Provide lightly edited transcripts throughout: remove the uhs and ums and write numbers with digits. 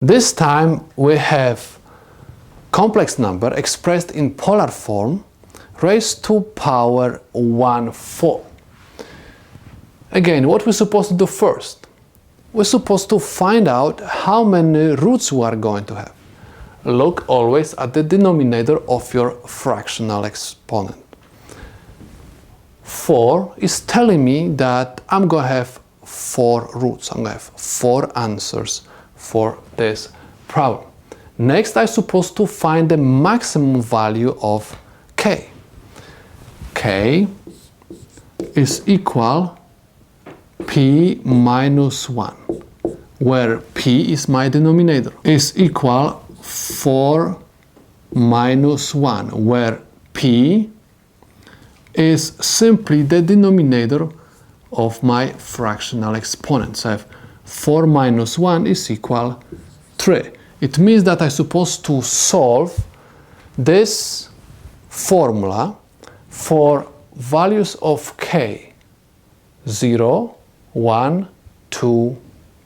This time we have complex number expressed in polar form raised to power 1/4. Again, what we're supposed to do first? We're supposed to find out how many roots we are going to have. Look always at the denominator of your fractional exponent. 4 is telling me that I'm going to have 4 roots. I'm going to have 4 answers for this problem. Next, I'm supposed to find the maximum value of k. K is equal p minus 1, where p is my denominator, is equal 4 minus 1, where p is simply the denominator of my fractional exponent. So I have 4 minus 1 is equal 3. It means that I'm supposed to solve this formula for values of k 0, 1, 2,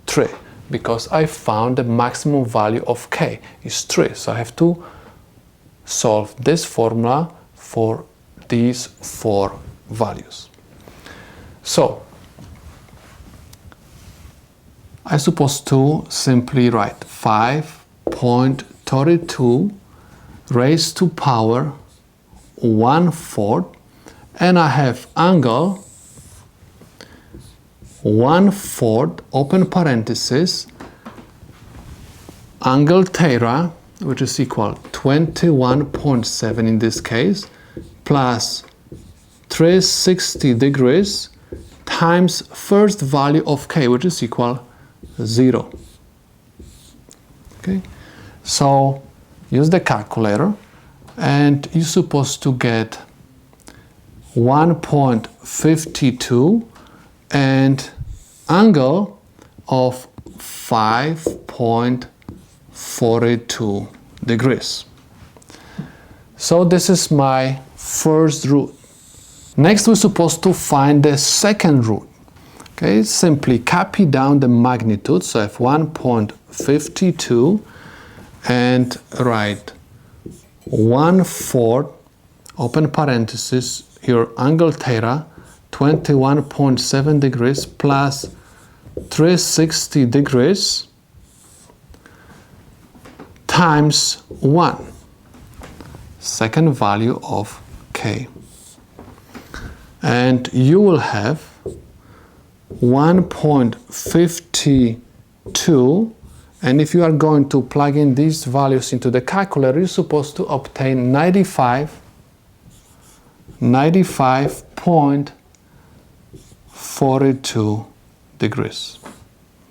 3, because I found the maximum value of k is 3. So I have to solve this formula for these 4 values. So I'm supposed to simply write 5.32 raised to power 1/4, and I have angle 1/4 open parenthesis angle theta, which is equal 21.7 in this case, plus 360 degrees times first value of k, which is equal 0. Okay, so use the calculator and you're supposed to get 1.52 and angle of 5.42 degrees. So this is my first root. Next, we're supposed to find the second root. Okay, simply copy down the magnitude, so I have 1.52 and write 1/4 open parenthesis your angle theta 21.7 degrees plus 360 degrees times 1, second value of k, and you will have 1.52, and if you are going to plug in these values into the calculator, you're supposed to obtain 95.42 degrees.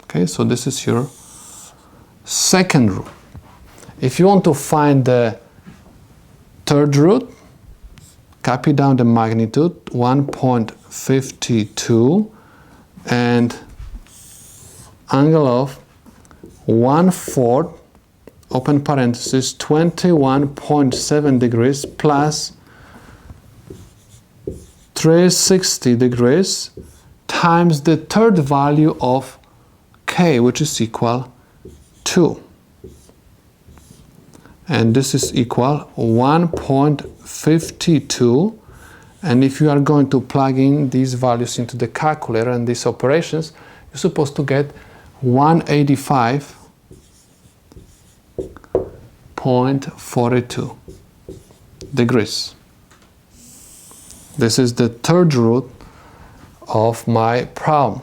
Okay, so this is your second root. If you want to find the third root, copy down the magnitude 1.52 and angle of 1/4 open parenthesis 21.7 degrees plus 360 degrees times the third value of k, which is equal 2, and this is equal 1.52, and if you are going to plug in these values into the calculator and these operations, you're supposed to get 185.42 degrees. This is the third root of my problem.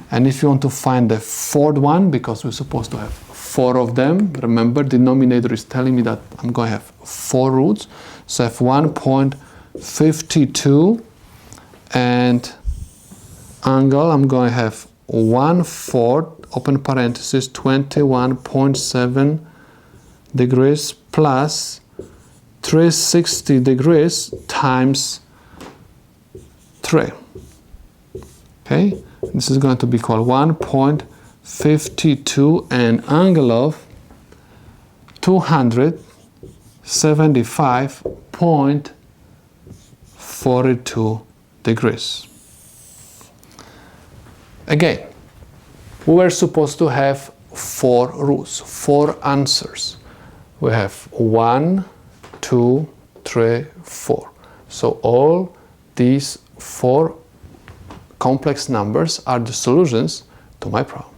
And if you want to find the fourth one, because we're supposed to have 4 of them, remember denominator is telling me that I'm going to have 4 roots, so I have 1.52 and angle, I'm going to have 1/4 open parenthesis 21.7 degrees plus 360 degrees times 3. Okay, this is going to be called 1.52 and angle of 275.42 degrees. Again, we were supposed to have 4 roots, 4 answers. We have 1, 2, 3, 4. So all these 4 complex numbers are the solutions to my problem.